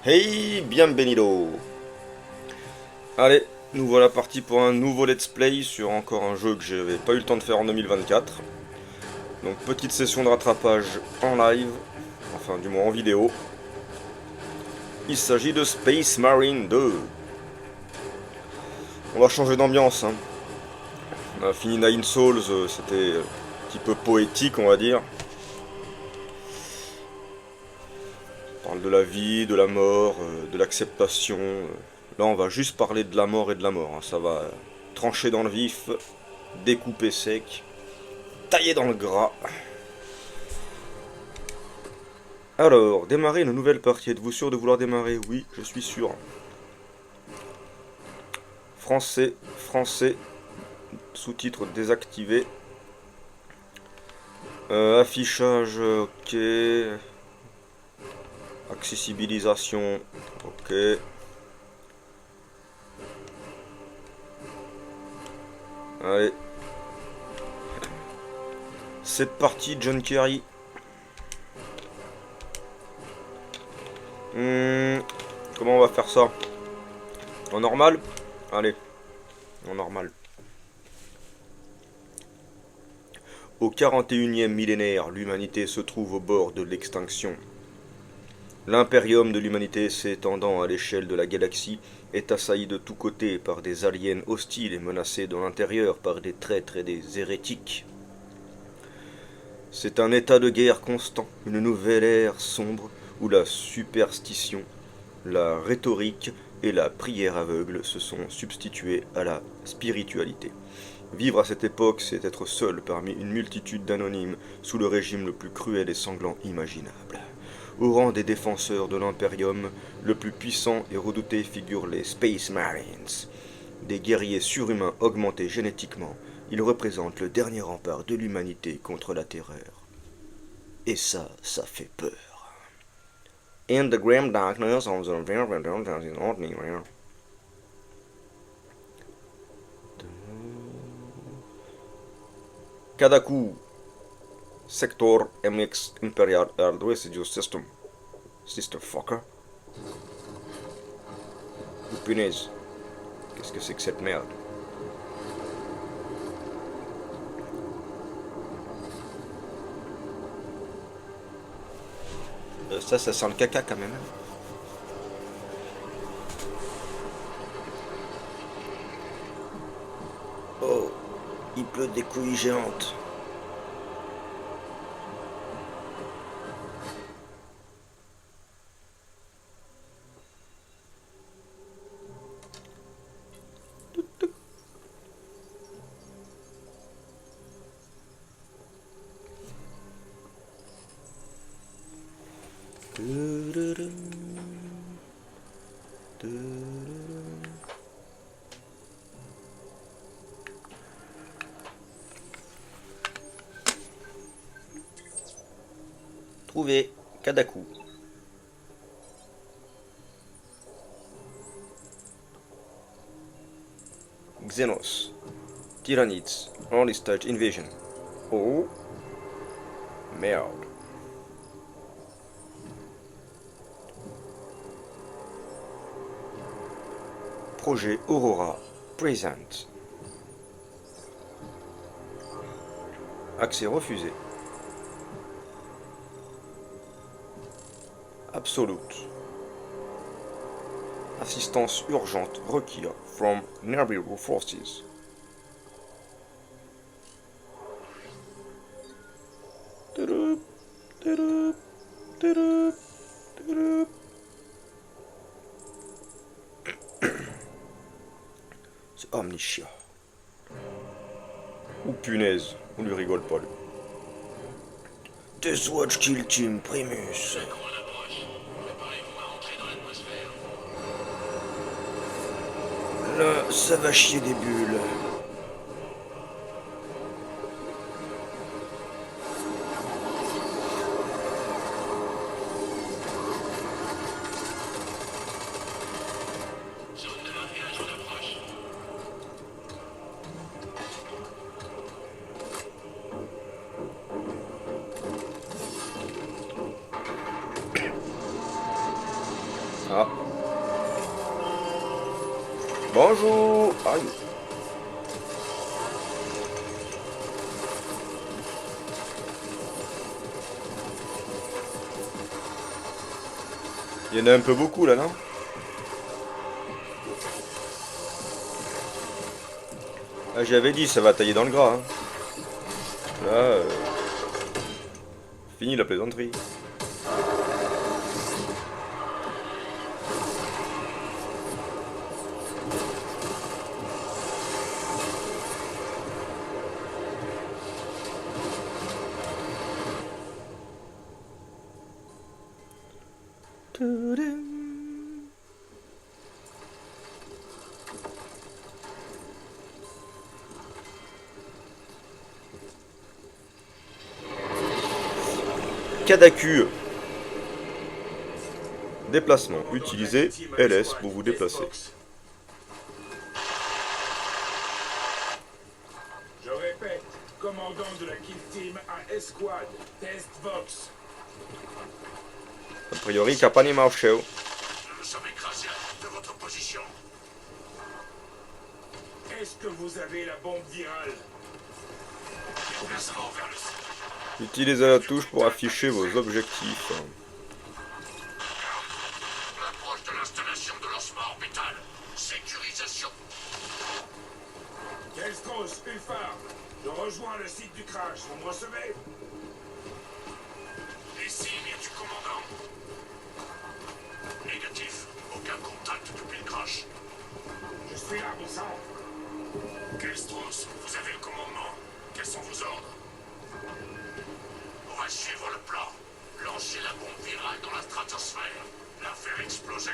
Hey, bienvenido. Allez, nous voilà partis pour un nouveau let's play sur encore un jeu que j'avais pas eu le temps de faire en 2024. Donc petite session de rattrapage en live, enfin du moins en vidéo. Il s'agit de Space Marine 2. On va changer d'ambiance, hein. On a fini Nine Souls, c'était un petit peu poétique on va dire. On parle de la vie, de la mort, de l'acceptation. Là on va juste parler de la mort et de la mort, hein. Ça va trancher dans le vif, découper sec, tailler dans le gras. Alors, démarrer une nouvelle partie. Êtes-vous sûr de vouloir démarrer? Oui, je suis sûr. Français, français, sous-titres désactivés. Affichage, ok. Accessibilisation, ok. Allez. C'est parti, John Kerry. Comment on va faire ça? En normal? Allez, en normal. Au 41e millénaire, l'humanité se trouve au bord de l'extinction. L'impérium de l'humanité s'étendant à l'échelle de la galaxie est assailli de tous côtés par des aliens hostiles et menacé de l'intérieur par des traîtres et des hérétiques. C'est un état de guerre constant, une nouvelle ère sombre où la superstition, la rhétorique et la prière aveugle se sont substituées à la spiritualité. Vivre à cette époque, c'est être seul parmi une multitude d'anonymes sous le régime le plus cruel et sanglant imaginable. Au rang des défenseurs de l'Imperium, le plus puissant et redouté figurent les Space Marines. Des guerriers surhumains augmentés génétiquement, ils représentent le dernier rempart de l'humanité contre la terreur. Et ça fait peur. In the grim darkness of the Kadaku, Sector MX Imperial Air Residue System. Sister fucker. Oh punaise. Qu'est-ce que c'est que cette merde? Ça sent le caca quand même. Oh, il pleut des couilles géantes. Trouvé, Kadaku. Xenos. Tyranids. Early stage invasion. Oh. Merde. Projet Aurora. Present. Accès refusé. Absolute. Assistance urgente requiert from nearby forces. C'est Omnicia. Ou punaise, on lui rigole pas lui. Death Watch Kill Team Primus. Là, ça va chier des bulles. Ah. Bonjour. Aïe. Il y en a un peu beaucoup là, non? Ah, j'avais dit, ça va tailler dans le gras. Hein. Là, fini la plaisanterie. Kadaku. Déplacement. Utilisez LS pour vous déplacer. Je répète, commandant de la Kill Team à Esquad, Test Vox. A priori, t'as pas ni marché. Nous nous sommes écrasés de votre position. Est-ce que vous avez la bombe virale? Déplacement vers le sud. Utilisez la touche pour afficher vos objectifs. On approche de l'installation de lancement orbital. Sécurisation. Kelstros, Ulfar, je rejoins le site du crash. Vous me recevez? Les signes du commandant. Négatif. Aucun contact depuis le crash. Je suis là, bon sang. Kelstros, vous avez le commandement. Quels sont vos ordres? On va suivre le plan. Lancer la bombe virale dans la stratosphère. La faire exploser.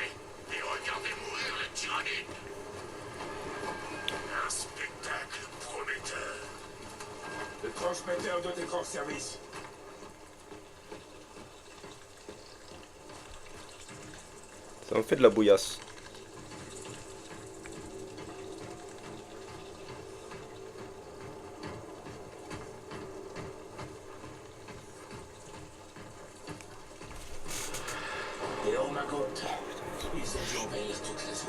Et regarder mourir les tyrannides. Un spectacle prometteur. Le transmetteur doit être en service. Ça me fait de la bouillasse. Et oh ma côte, ils ont dû envahir toute la zone.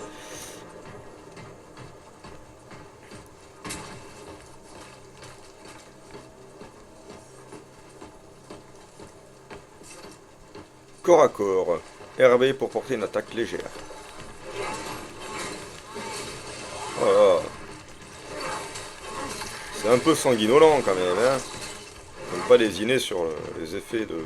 Corps à corps. RB pour porter une attaque légère. Voilà. C'est un peu sanguinolent quand même, hein. On ne peut pas lésiner sur les effets de...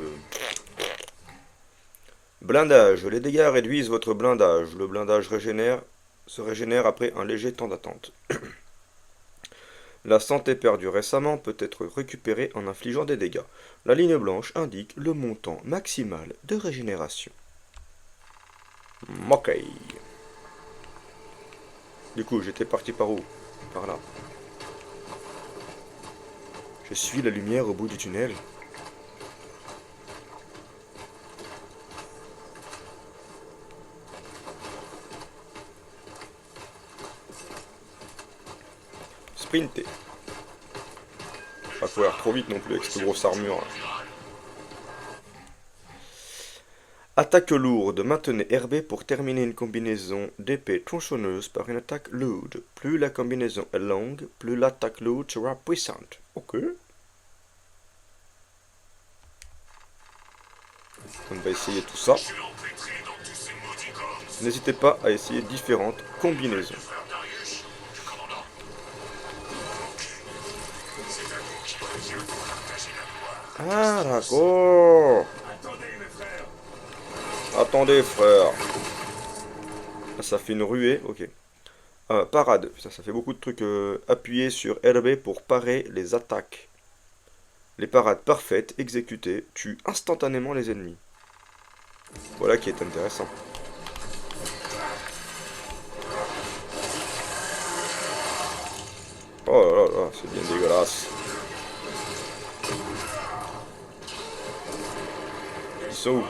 Blindage. Les dégâts réduisent votre blindage. Le blindage se régénère après un léger temps d'attente. La santé perdue récemment peut être récupérée en infligeant des dégâts. La ligne blanche indique le montant maximal de régénération. Ok. Du coup, j'étais parti par où? Par là. Je suis la lumière au bout du tunnel. Sprinter. Pas courir trop vite non plus avec cette grosse armure. Attaque lourde. Maintenez RB pour terminer une combinaison d'épée tronçonneuse par une attaque lourde. Plus la combinaison est longue, plus l'attaque lourde sera puissante. Ok. On va essayer tout ça. N'hésitez pas à essayer différentes combinaisons. Ah d'accord. Attendez frère. Ah, ça fait une ruée, ok. Parade, ça fait beaucoup de trucs. Appuyez sur LB pour parer les attaques. Les parades parfaites exécutées tuent instantanément les ennemis. Voilà qui est intéressant. Oh là là, c'est bien dégueulasse. Ils sont où?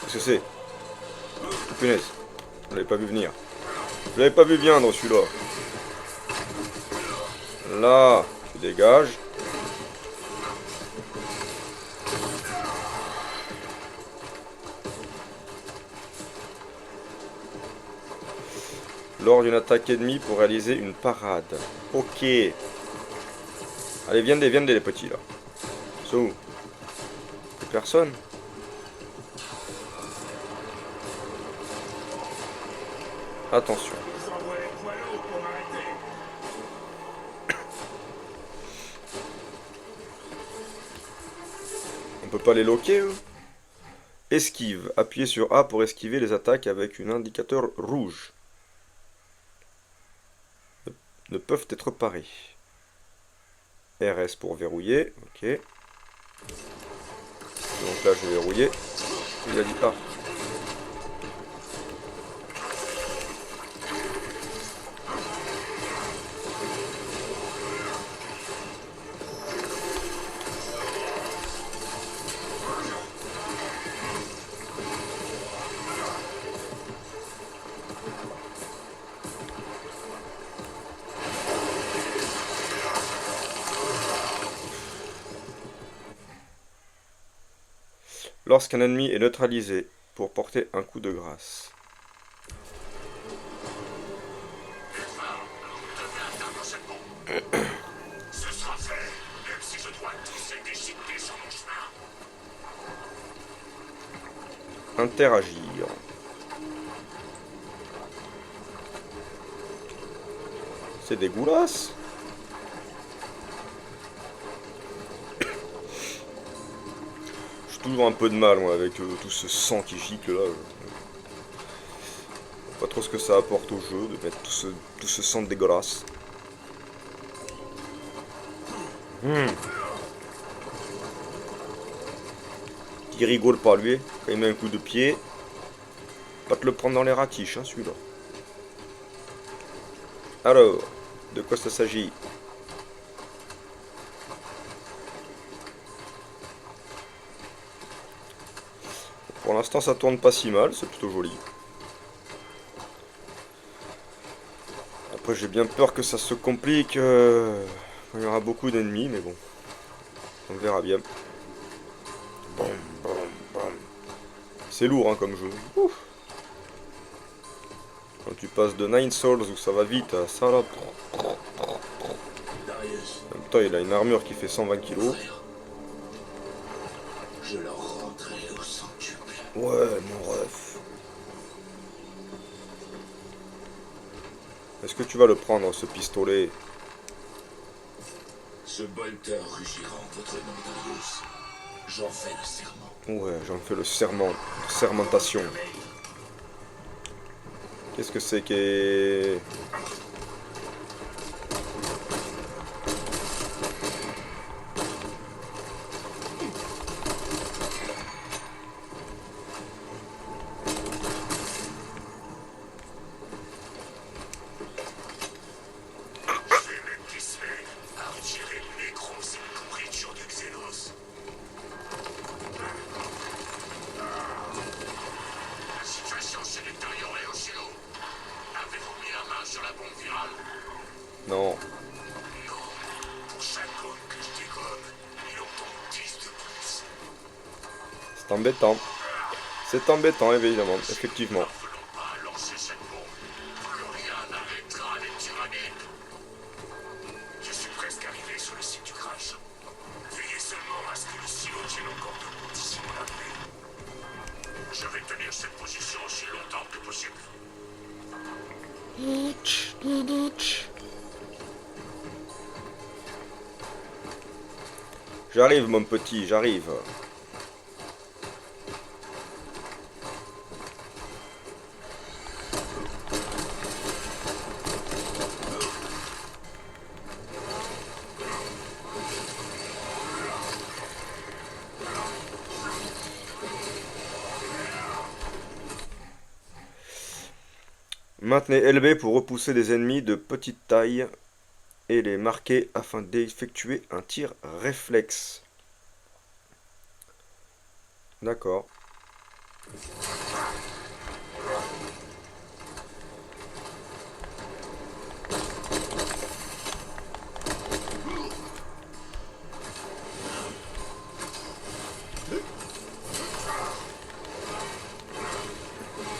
Qu'est-ce que c'est? Oh, punaise. Je l'avais pas vu venir. Je l'avais pas vu venir celui-là. Là, tu dégages. lors d'une attaque ennemie pour réaliser une parade. Ok. Allez, viendez les petits là. C'est où? Plus personne? Attention. Vous envoyez le poids lourd pour m'arrêter. On peut pas les loquer eux? Esquive. Appuyez sur A pour esquiver les attaques avec un indicateur rouge. Ne peuvent être parés. RS pour verrouiller. Ok. Donc là je vais verrouiller. Il a dit A. Lorsqu'un ennemi est neutralisé, pour porter un coup de grâce. Ce sera fait, même si je dois tous les déchiqueter sur mon chemin. Interagir. C'est dégueulasse. J'ai toujours un peu de mal moi, avec tout ce sang qui gicle là. Pas trop ce que ça apporte au jeu de mettre tout ce sang dégueulasse. Qui rigole pas lui, quand il met un coup de pied. Pas te le prendre dans les ratiches, hein, celui-là. Alors, de quoi ça s'agit? Pour l'instant, ça tourne pas si mal, c'est plutôt joli. Après, j'ai bien peur que ça se complique. Il y aura beaucoup d'ennemis, mais bon. On verra bien. Bon, bon, bon. C'est lourd hein, comme jeu. Ouf. Quand tu passes de 9 Souls où ça va vite à ça là. En même temps, il a une armure qui fait 120 kg. Je leur rendrai au centuple. Ouais, mon ref. Est-ce que tu vas le prendre, ce pistolet? Ce bolter rugira en votre nom, Darius. J'en fais le serment. Ouais, j'en fais le serment. Sermentation. Qu'est-ce que c'est que... Non. C'est embêtant. C'est embêtant, évidemment, effectivement. Je suis presque arrivé sur le site du crash. Veillez seulement à ce que le silo tienne encore debout d'ici mon arrivée. Je vais tenir cette position aussi longtemps que possible. J'arrive, mon petit, j'arrive. Maintenez LB pour repousser des ennemis de petite taille et les marquer afin d'effectuer un tir réflexe. D'accord.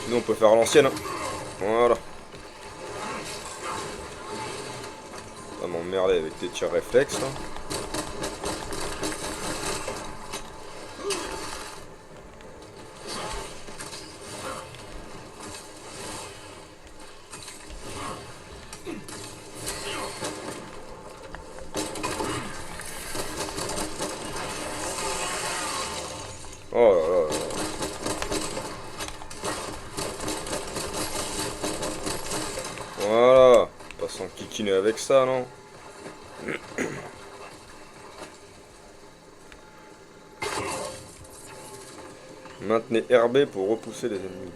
Sinon on peut faire à l'ancienne. Hein. Voilà. t'emmerder avec tes tirs réflexes là. Oh là là là. Voilà. Pas sans kikiner avec ça, non? Maintenez RB pour repousser les ennemis.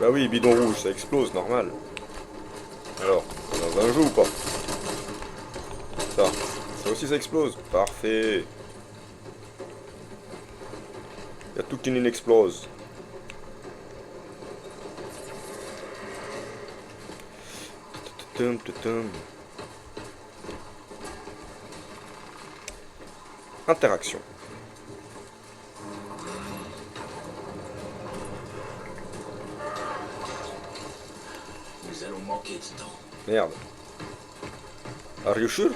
Bah oui, bidon rouge, ça explose, normal. Alors, dans un jeu ou pas? Ça aussi ça explose. Parfait. Il y a tout qui explose. Interaction. Nous allons manquer de temps. Merde. Are you sure?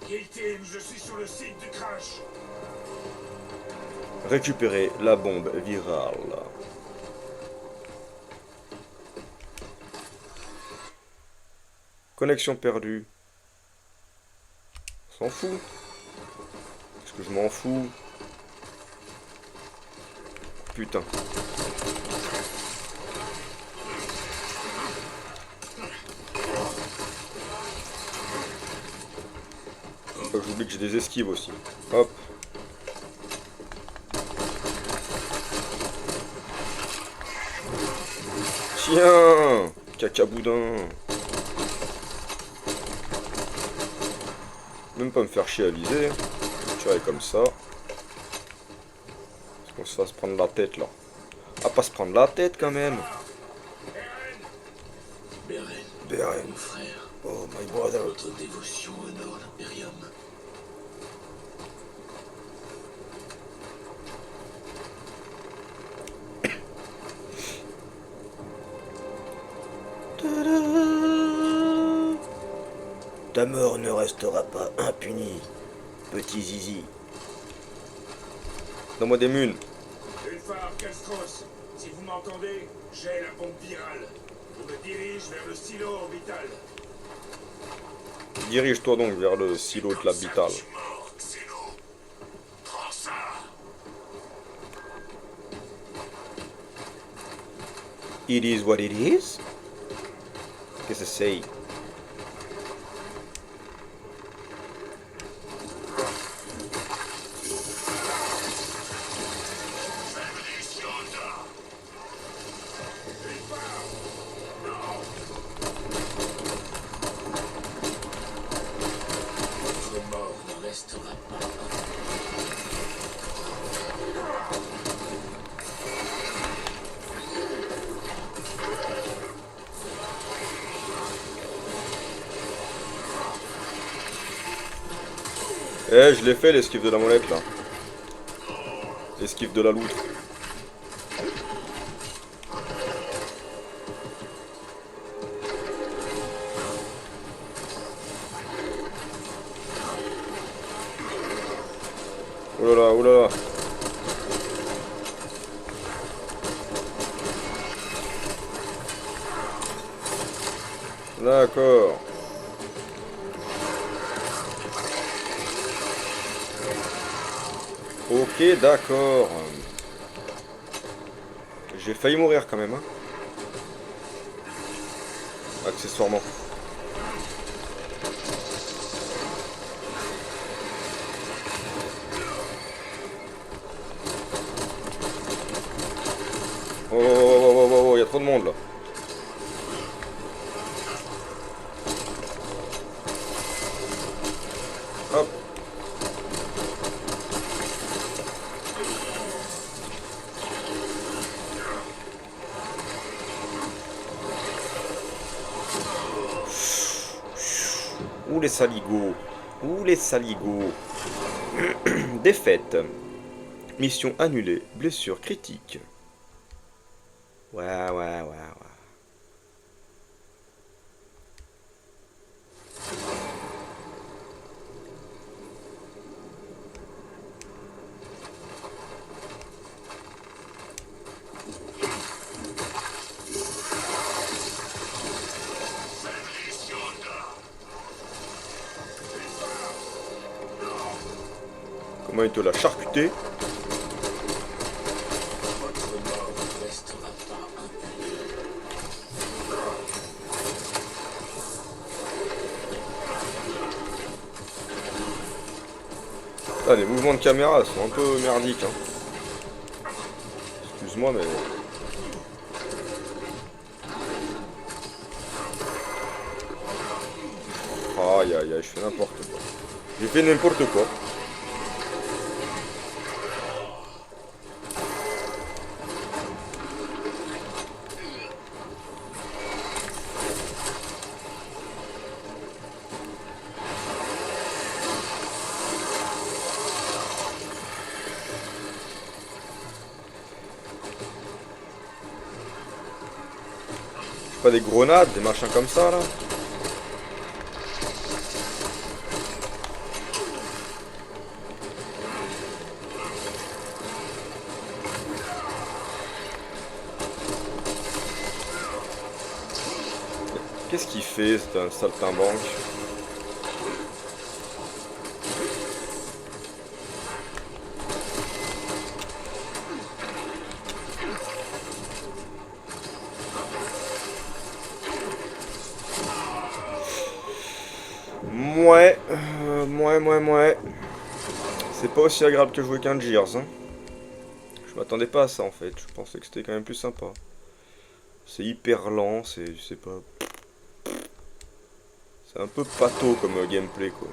Kill Team, je suis sur le site du crash. Récupérer la bombe virale. Connexion perdue. S'en fout. Est-ce que je m'en fous? Putain. J'oublie que j'ai des esquives aussi. Hop. Tiens, caca boudin. Même pas me faire chier à viser. Tirer comme ça. Est-ce qu'on se fasse prendre la tête là? Ah, pas se prendre la tête quand même. Beren, mon frère, Oh my brother. votre dévotion honore l'Imperium. Ta mort ne restera pas impunie, petit zizi. Donne-moi des munes. Ulfar, Kastros, si vous m'entendez, j'ai la bombe virale. Je me dirige vers le silo orbital. Dirige-toi donc vers le silo de l'habital. Prends ça. It is what it is? Qu'est-ce que c'est? Votre mort ne restera pas. Eh, je l'ai fait l'esquive de la molette là. L'esquive de la loutre. Oh là là, oh là là. D'accord. Ok, d'accord. J'ai failli mourir quand même, hein. Accessoirement. trop de monde là. Hop. Ouh les saligots. Ouh les saligots. Défaite. Mission annulée. Blessure critique. Ouais. Comment il te l'a charcuté? Ah, les mouvements de caméra sont un peu merdiques. Hein. Excuse-moi, mais... Aïe, je fais n'importe quoi. J'ai fait n'importe quoi. Pas des grenades, des machins comme ça là. Qu'est-ce qu'il fait, c'est un saltimbanque? Ouais. C'est pas aussi agréable que jouer qu'un Gears. Hein. Je m'attendais pas à ça en fait. Je pensais que c'était quand même plus sympa. C'est hyper lent, c'est... Je sais pas... C'est un peu pâteau comme gameplay quoi.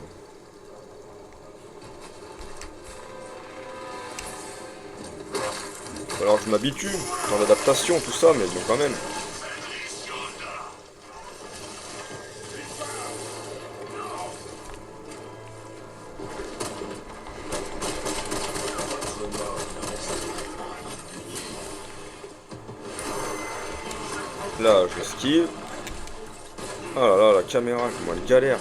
Alors je m'habitue, dans l'adaptation, tout ça, mais bon quand même. Là, je esquive. Ah là là, la caméra, comment elle galère.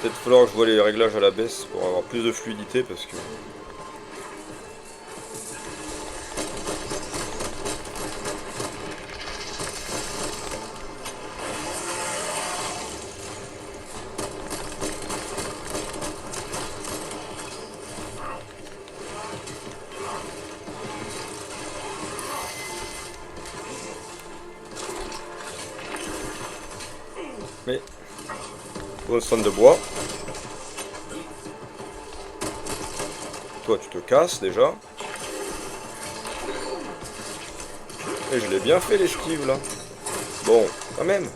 Peut-être falloir que je vois les réglages à la baisse pour avoir plus de fluidité parce que... Mais... Bonne sonne de bois. Toi tu te casses déjà. Et je l'ai bien fait l'esquive là. Bon, quand même.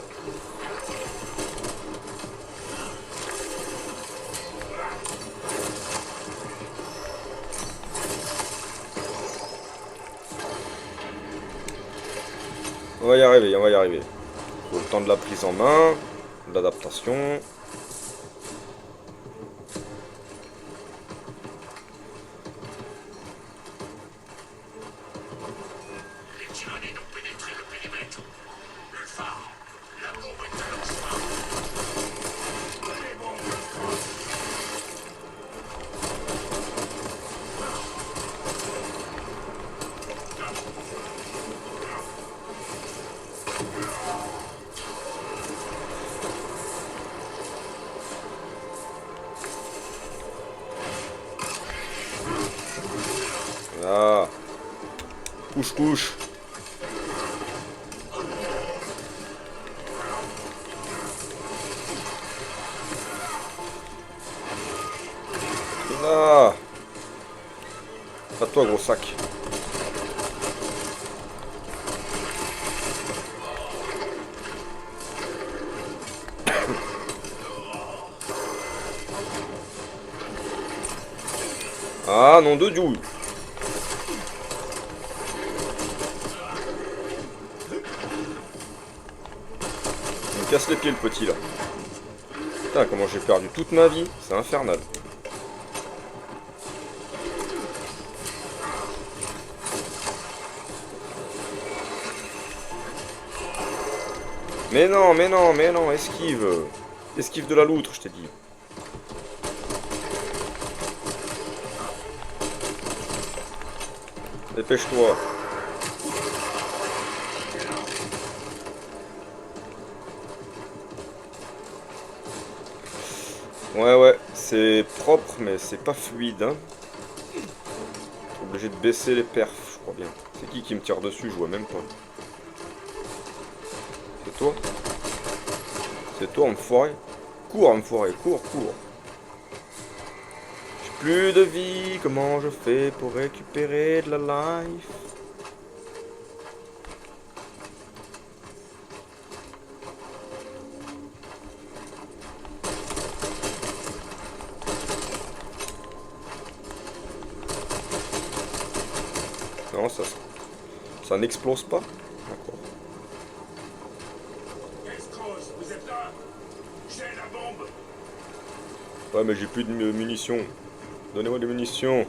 On va y arriver. Faut le temps de la prise en main, de l'adaptation. Ah. Couche, couche. Ah. À toi, gros sac. Ah, non de Dieu. Il me casse les pieds, le petit, là. Putain, comment j'ai perdu toute ma vie. C'est infernal. Mais non, mais non, mais non, esquive. Esquive de la loutre, je t'ai dit. Dépêche-toi. Ouais, c'est propre, mais c'est pas fluide, hein. T'es obligé de baisser les perfs, je crois bien. C'est qui me tire dessus, je vois même pas. C'est toi? C'est toi, enfoiré? Cours, enfoiré, cours, cours. J'ai plus de vie, comment je fais pour récupérer de la life? Non, ça n'explose pas? D'accord. Escrosse, vous êtes là? J'ai la bombe. Ouais, mais j'ai plus de munitions. Donnez-moi des munitions.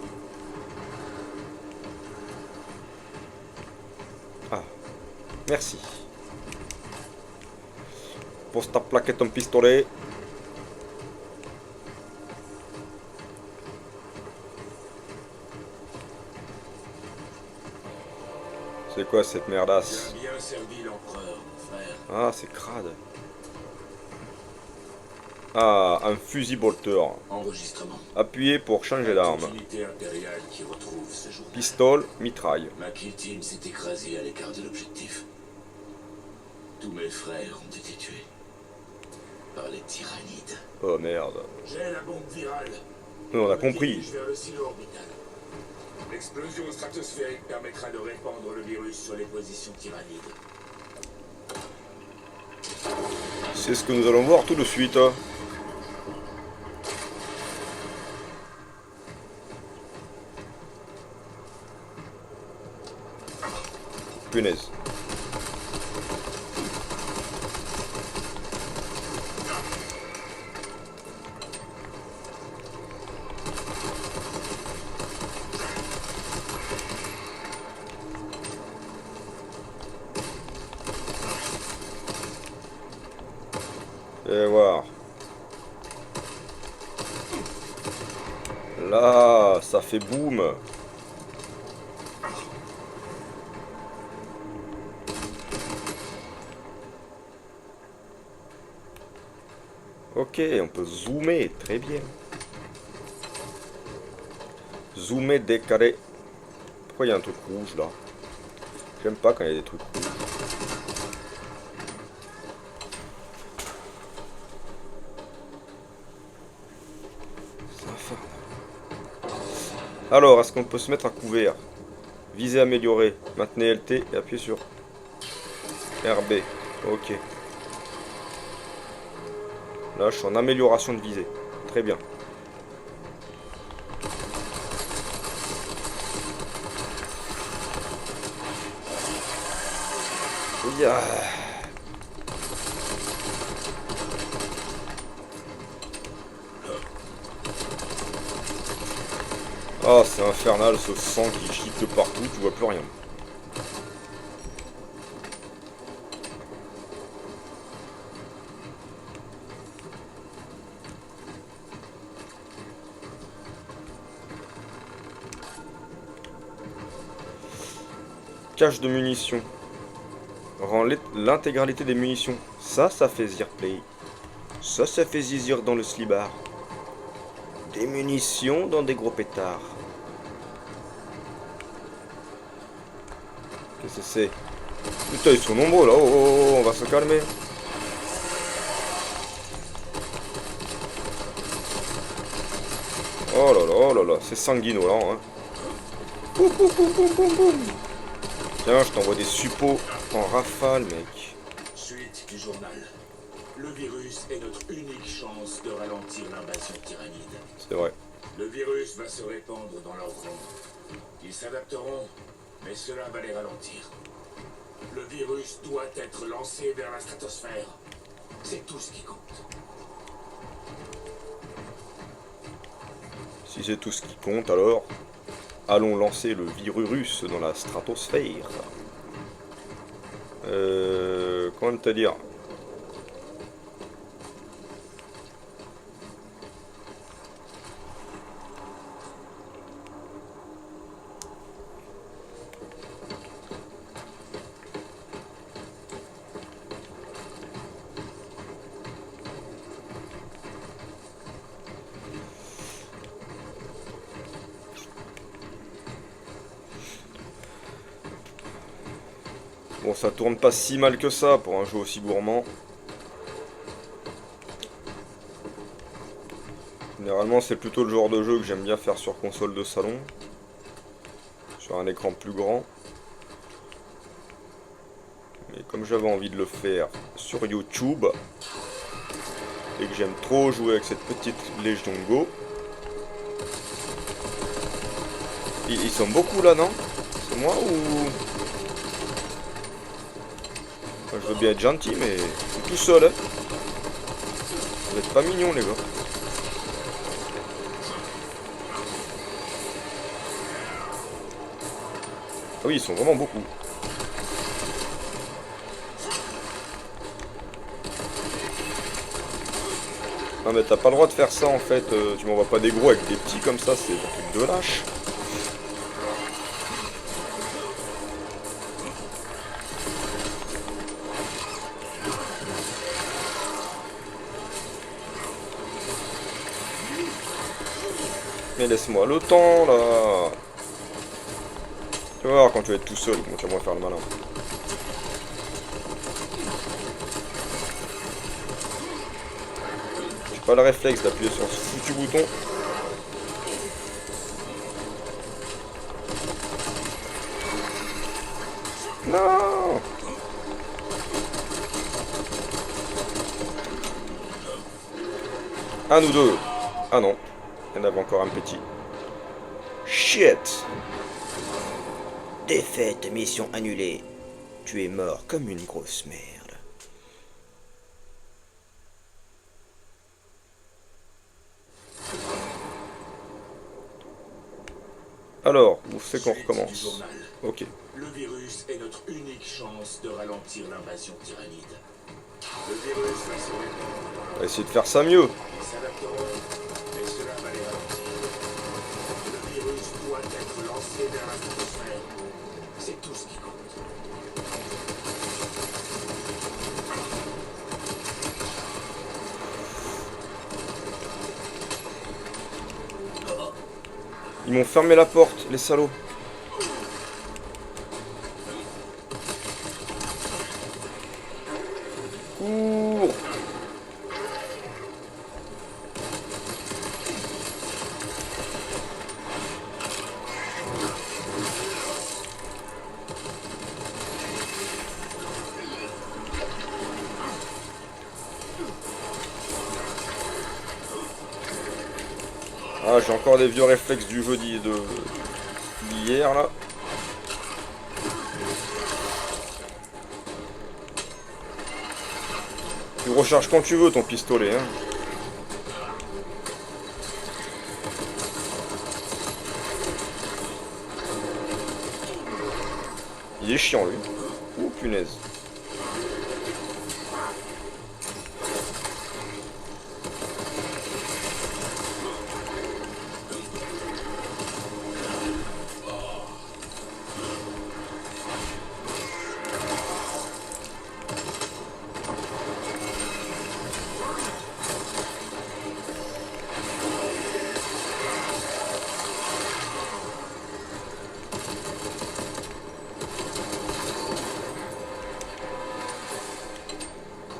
Ah, merci. Pose ta plaque et ton pistolet. C'est quoi cette merdasse? Tu as bien servi l'empereur, mon frère. Ah, c'est crade. Ah, un fusil bolter. Enregistrement. Appuyez pour changer d'arme. Unité impériale qui retrouve ce jour. Pistole, mitraille. Ma kill team s'est écrasée à l'écart de l'objectif. Tous mes frères ont été tués. Par les tyrannides. Oh merde. J'ai la bombe virale. On a compris. Je vers le silo orbital. L'explosion stratosphérique permettra de répandre le virus sur les positions tyrannides. C'est ce que nous allons voir tout de suite. Punaise. Et voir. Là, ça fait boum. Ok, on peut zoomer, très bien. Zoomer, décaler. Pourquoi il y a un truc rouge là? J'aime pas quand il y a des trucs rouges. C'est infernal. Alors, est-ce qu'on peut se mettre à couvert? Visée améliorée. Maintenez LT et appuyez sur RB. Ok. Là, je suis en amélioration de visée. Très bien. Yeah. Oh, c'est infernal ce sang qui chie de partout, tu vois plus rien. Cache de munitions. Rend l'intégralité des munitions. Ça fait zirplay. Ça fait zizir dans le slibard. Des munitions dans des gros pétards. Qu'est-ce que c'est? Putain, ils sont nombreux là. Oh, oh, oh, on va se calmer. Oh là là, c'est sanguinolent, hein. Poum, poum, poum, poum, poum, poum. Tiens, je t'envoie des suppos en rafale, mec. Suite du journal. Le virus est notre unique chance de ralentir l'invasion tyrannide. C'est vrai. Le virus va se répandre dans leur rang. Ils s'adapteront, mais cela va les ralentir. Le virus doit être lancé vers la stratosphère. C'est tout ce qui compte. Si c'est tout ce qui compte, alors allons lancer le virus dans la stratosphère. Comment te dire? Bon, ça tourne pas si mal que ça pour un jeu aussi gourmand. Généralement, c'est plutôt le genre de jeu que j'aime bien faire sur console de salon. Sur un écran plus grand. Mais comme j'avais envie de le faire sur YouTube, et que j'aime trop jouer avec cette petite Légion Go. Ils sont beaucoup là, non? C'est moi ou... Enfin, je veux bien être gentil, mais je suis tout seul, hein. Vous êtes pas mignons, les gars. Ah oui, ils sont vraiment beaucoup. Non mais t'as pas le droit de faire ça en fait, tu m'envoies pas des gros avec des petits comme ça, c'est un truc de lâche. Mais laisse-moi le temps là. Tu vas voir quand tu vas être tout seul, comment tu vas moins faire le malin. J'ai pas le réflexe d'appuyer sur ce foutu bouton. Non! Un ou deux. Ah non. Il y en avait encore un petit. Shit! Défaite, mission annulée. Tu es mort comme une grosse merde. Alors, où c'est qu'on recommence? Ok. Le virus est notre unique chance de ralentir l'invasion tyrannide. Le virus va se répandre. On va essayer de faire ça mieux. Ils s'adapteront, mais cela va les ralentir. Le virus doit être lancé vers la stratosphère. C'est tout ce qui compte. Ils m'ont fermé la porte, les salauds. Cours! Ah, j'ai encore des vieux réflexes du jeudi d'hier là. Tu recharges quand tu veux ton pistolet, hein. Il est chiant lui. Ouh punaise.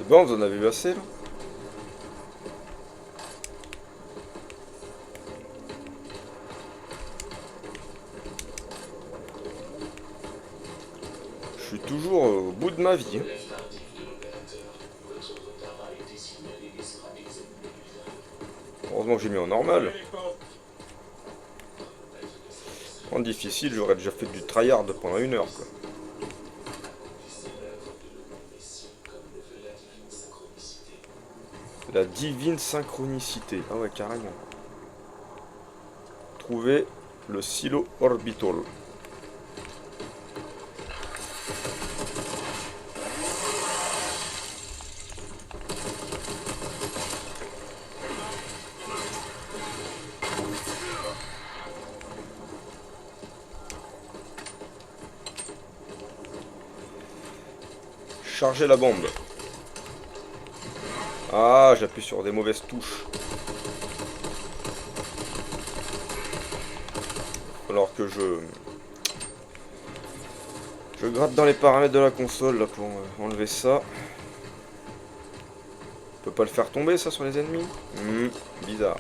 Bon, vous en avez eu assez là? Je suis toujours au bout de ma vie. Heureusement que j'ai mis en normal. En difficile, j'aurais déjà fait du tryhard pendant 1 heure quoi. La divine synchronicité. Ah ouais, carrément. Trouver le silo orbital. Charger la bombe. Ah, j'appuie sur des mauvaises touches. Alors que je gratte dans les paramètres de la console là pour enlever ça. On peut pas le faire tomber ça sur les ennemis? Bizarre.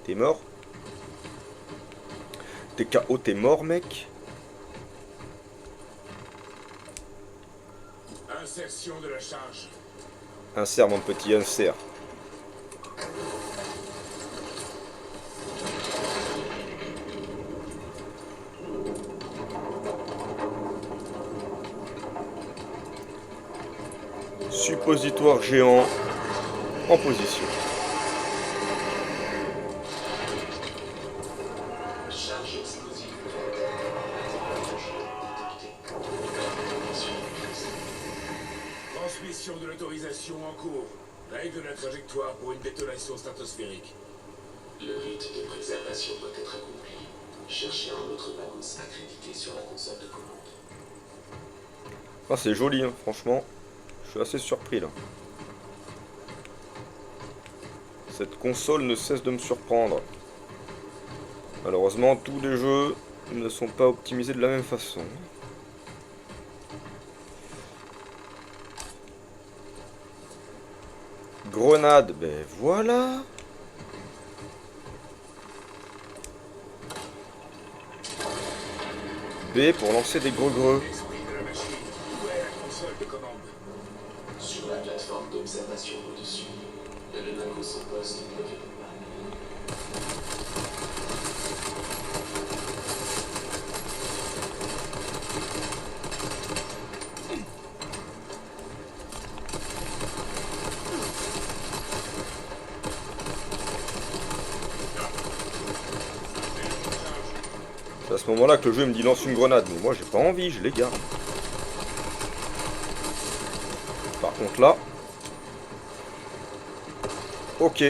T'es mort? T'es KO, t'es mort mec? Insertion de la charge. Insère mon petit, insère. Suppositoire géant en position. Charge explosive. Transmission de l'autorisation en cours. Règle de la trajectoire pour une détonation stratosphérique. Le rite de préservation doit être accompli. Cherchez un autre Magos accrédité sur la console de commande. Ah, c'est joli, hein, franchement. Je suis assez surpris là. Cette console ne cesse de me surprendre. Malheureusement, tous les jeux ne sont pas optimisés de la même façon. Grenade, ben voilà. B pour lancer des gros greux. Esprit de la machine, où est la console de commande? Sur la plateforme d'observation au-dessus. Le Magos en poste ne répond pas. C'est à ce moment-là que le jeu me dit lance une grenade, mais moi j'ai pas envie, je les garde. Par contre là... Ok.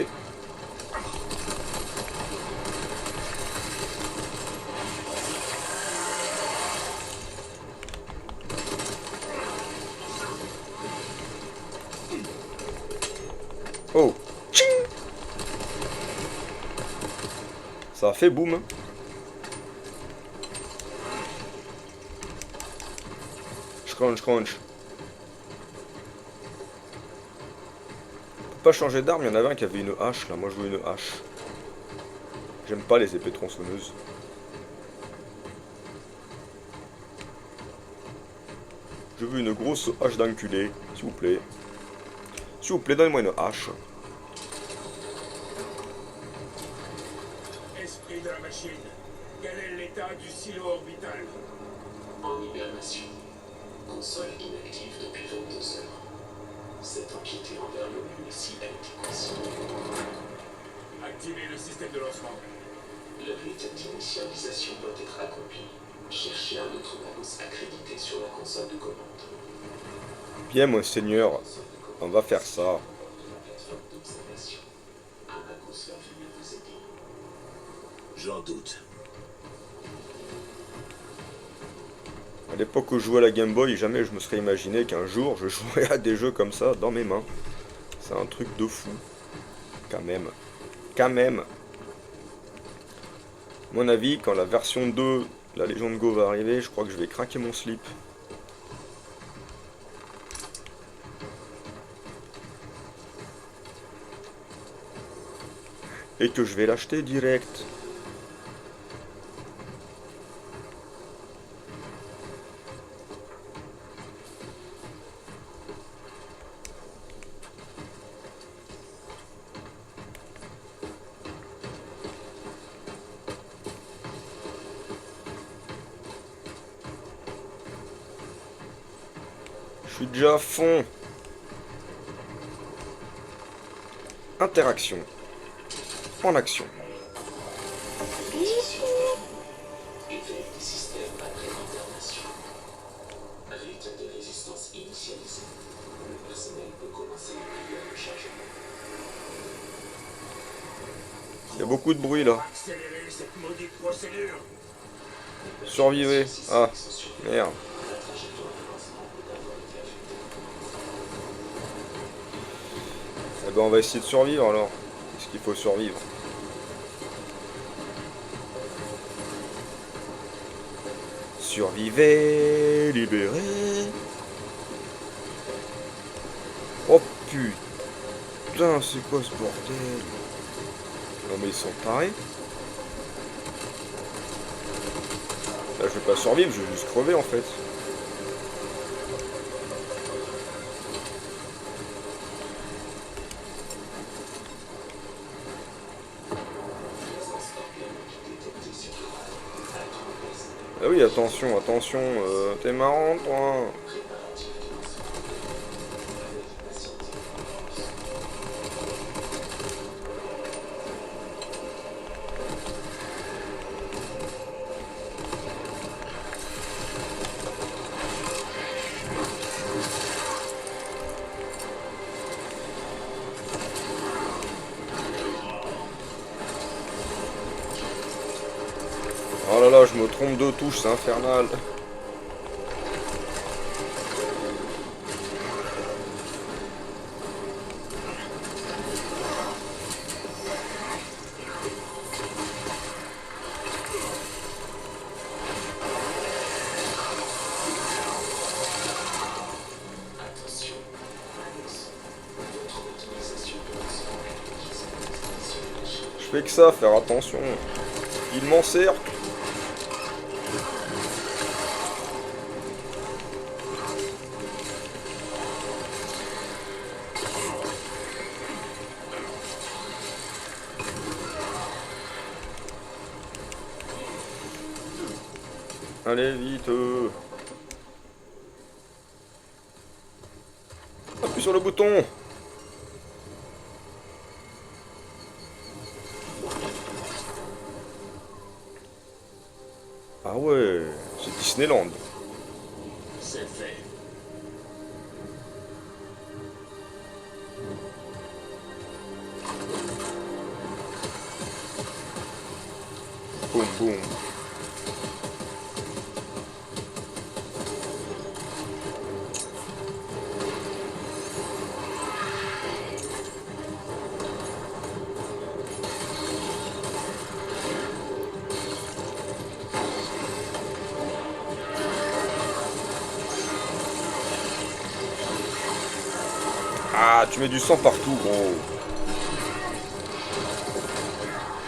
Oh. Tching. Ça a fait boum. Crunch, crunch. Pas changer d'arme, il y en avait un qui avait une hache là, moi je veux une hache. J'aime pas les épées tronçonneuses. Je veux une grosse hache d'enculé, s'il vous plaît. S'il vous plaît, donnez-moi une hache. Esprit de la machine, quel est l'état du silo orbital? En hibernation. Console inactive depuis 22 heures. Cette enquête envers le Messie a été consignée. Activez le système de lancement. Le rite d'initialisation doit être accompli. Cherchez un autre Magos accrédité sur la console de commande. Bien, mon seigneur, on va faire ça. La plateforme d'observation. Un Magos va venir vous aider. J'en doute. À l'époque où je jouais à la Game Boy, jamais je me serais imaginé qu'un jour je jouerais à des jeux comme ça dans mes mains. C'est un truc de fou. Quand même. Quand même. À mon avis, quand la version 2, la Légion de Go va arriver, je crois que je vais craquer mon slip. Et que je vais l'acheter direct. Je suis déjà à fond. Interaction. En action. Éveil des systèmes après l'internation. Rythme de résistance initialisé. Le personnel peut commencer les prières de chargement. Il y a beaucoup de bruit là. Accélérer cette maudite procédure. Survivez. Ah, merde. La trajectoire de lancement peut avoir été affectée. Eh ben on va essayer de survivre alors. Est-ce qu'il faut survivre? Survivez, libérez. Oh putain, c'est quoi ce bordel? Non mais ils sont tarés. Là je vais pas survivre, je vais juste crever en fait. Ah oui, attention, attention, t'es marrant toi. Oh là là, je me trompe de touche, c'est infernal. Attention, Alex. Votre autorisation de lancement est sur Je fais que ça, faire attention. Il m'encercle. Allez, vite. Appuie sur le bouton. Ah ouais, c'est Disneyland. C'est fait. Boum, boum. Ah, tu mets du sang partout, gros.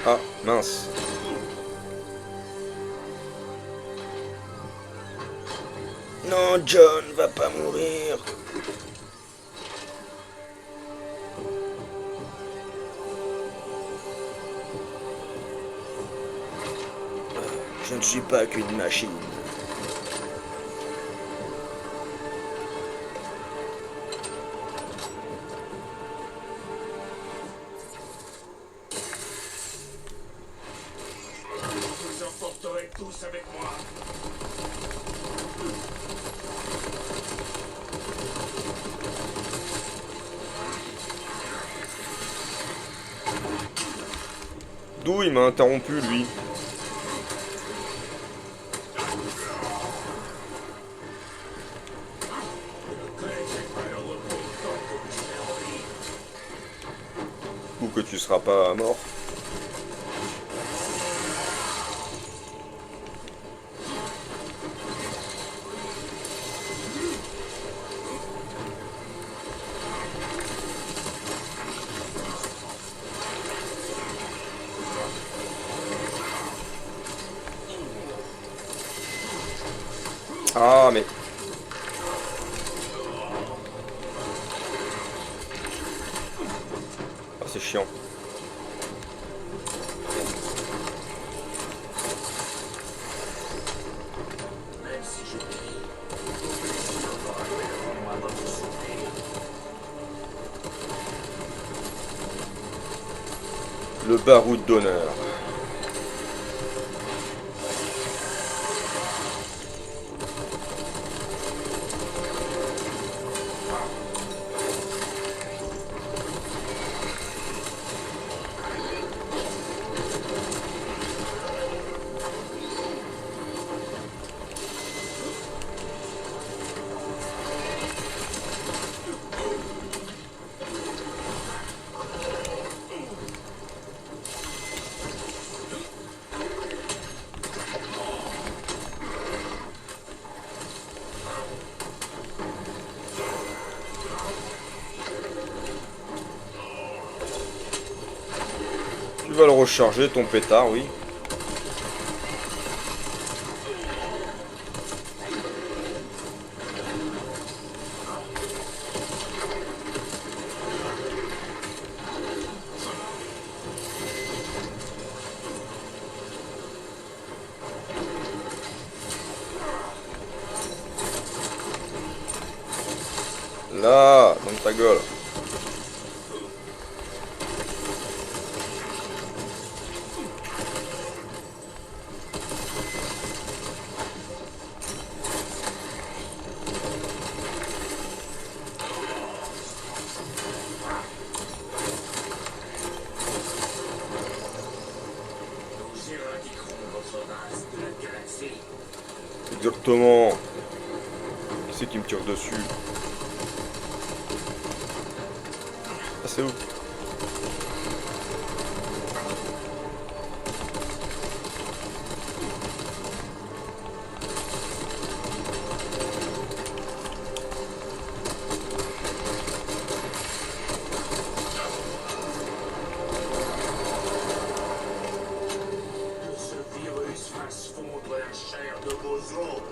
Ah, mince. Non, John, va pas mourir. Je ne suis pas qu'une machine. Vous emporterez tous avec moi. D'où il m'a interrompu, lui? Ou que tu seras pas mort. Ah, mais... Ah, c'est chiant. Le baroud d'honneur. Tu vas le recharger, ton pétard, oui. Là, dans ta gueule. Exactement. Qui c'est qui me tire dessus? Ah, c'est où? Que ce virus fasse fondre la chair de vos os.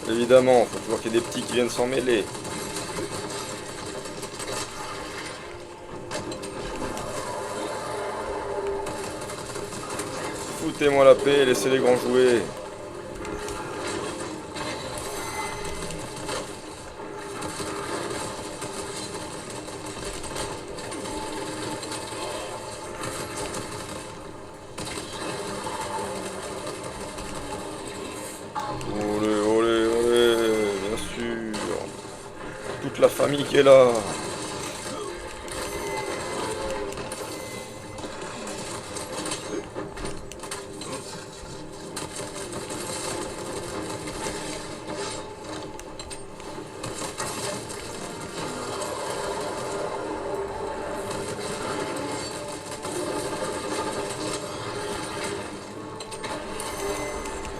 Évidemment, faut toujours qu'il y ait des petits qui viennent s'en mêler. Foutez-moi la paix, laissez les grands jouer. Olé, olé, olé, bien sûr. Toute la famille qui est là.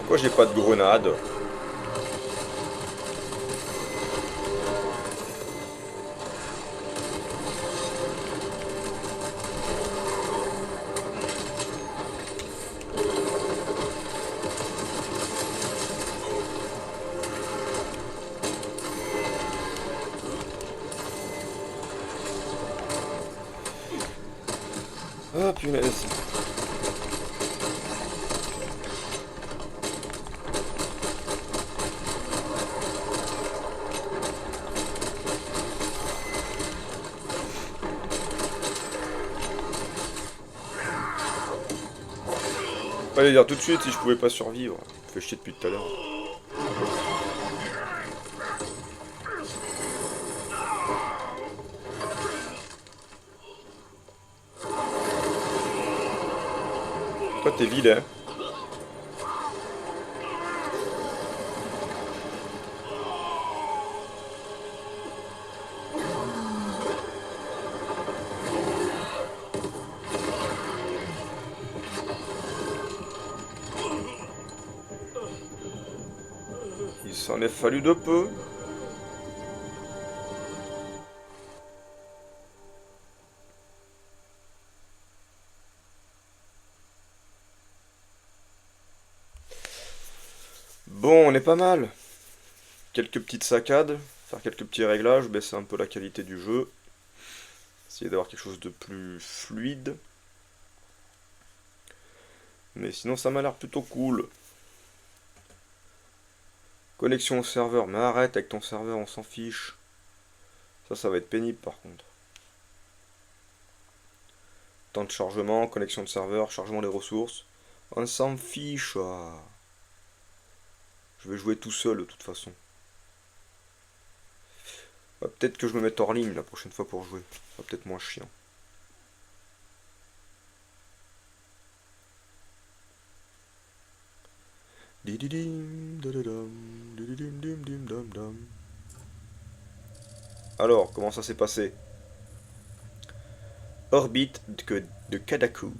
Pourquoi j'ai pas de grenade? Ah punaise. Fallait dire tout de suite si je pouvais pas survivre. Je fais chier depuis tout à l'heure. Toi, t'es vilain. Il s'en est fallu de peu. Bon, on est pas mal. Quelques petites saccades, faire quelques petits réglages, baisser un peu la qualité du jeu. Essayer d'avoir quelque chose de plus fluide. Mais sinon, ça m'a l'air plutôt cool. Connexion au serveur, mais arrête avec ton serveur, on s'en fiche. Ça va être pénible par contre. Temps de chargement, connexion de serveur, chargement des ressources. On s'en fiche. Je vais jouer tout seul de toute façon. Peut-être que je me mette hors ligne la prochaine fois pour jouer. Ça sera peut-être moins chiant. Alors, comment ça s'est passé? Orbite de Kadaku.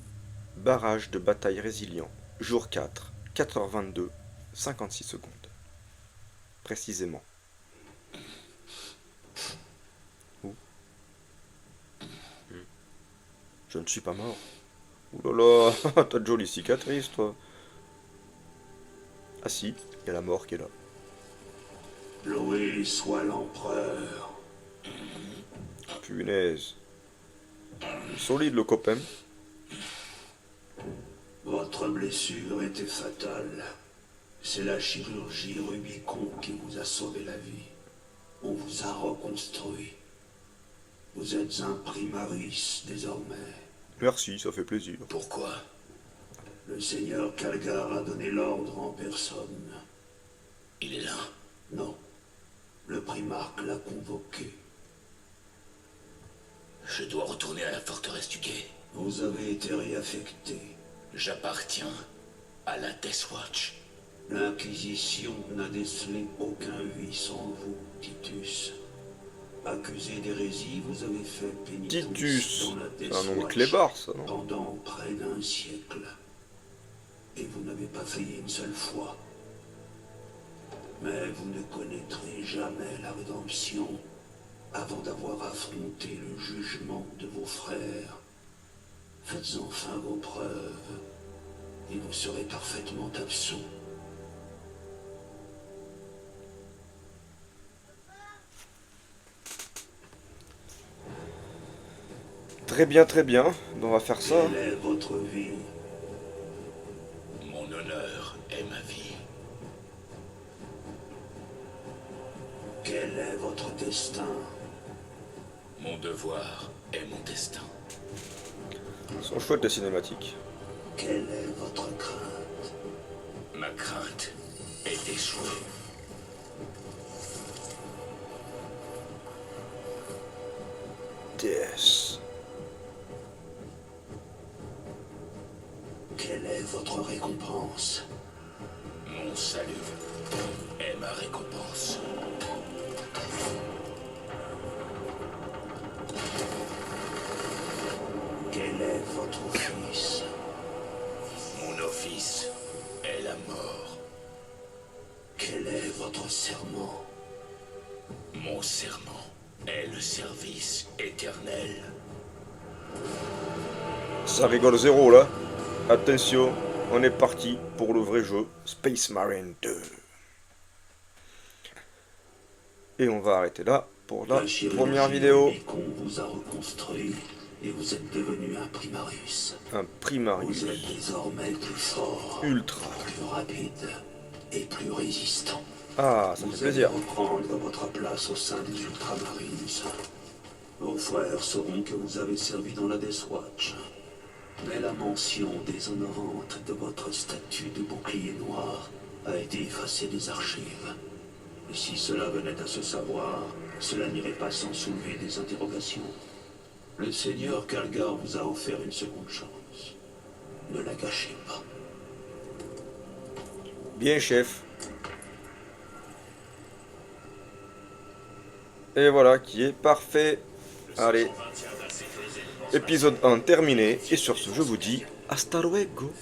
Barrage de bataille résilient. Jour 4. 4h22. 56 secondes. Précisément. Où? Je ne suis pas mort. Ouh là là, t'as de jolies cicatrices, toi. Ah si, il y a la mort qui est là. Loué soit l'empereur. Punaise. Solide le copain. Votre blessure était fatale. C'est la chirurgie Rubicon qui vous a sauvé la vie. On vous a reconstruit. Vous êtes un primaris désormais. Merci, ça fait plaisir. Pourquoi? Le seigneur Calgar a donné l'ordre en personne. Il est là? Non. Le primarque l'a convoqué. Je dois retourner à la forteresse du quai. Vous avez été réaffecté. J'appartiens à la Death Watch. L'Inquisition n'a décelé aucun vice en vous, Titus. Accusé d'hérésie, vous avez fait pénitence Titus, dans la c'est Death un nom de Watch clébard, ça, non? pendant près d'un siècle. Et vous n'avez pas failli une seule fois. Mais vous ne connaîtrez jamais la rédemption avant d'avoir affronté le jugement de vos frères. Faites enfin vos preuves, et vous serez parfaitement absous. Très bien, très bien. On va faire ça. Quelle est votre vie? Mon honneur est ma vie. Quel est votre destin? Mon devoir est mon destin. Elles sont chouettes les cinématiques. Quelle est votre crainte? Ma crainte est d'échouer. Death. Quelle est votre récompense? Mon salut est ma récompense. Quel est votre office? Mon office est la mort. Quel est votre serment? Mon serment est le service éternel. Ça rigole zéro là. Attention, on est parti pour le vrai jeu Space Marine 2. Et on va arrêter là pour la première vidéo. Rubicon vous a reconstruit et vous êtes devenu un primarus. Un Primarius Vous êtes désormais plus fort, ultra. plus rapide et plus résistant. Ah, ça fait Vous plaisir. allez reprendre votre place au sein des Ultramarines. Vos frères sauront que vous avez servi dans la Death Watch. Mais la mention déshonorante de votre statut de bouclier noir a été effacée des archives. Et si cela venait à se savoir, cela n'irait pas sans soulever des interrogations. Le seigneur Calgar vous a offert une seconde chance. Ne la gâchez pas. Bien, chef. Et voilà, qui est parfait. Allez, épisode 1 terminé. Et sur ce, je vous dis hasta luego.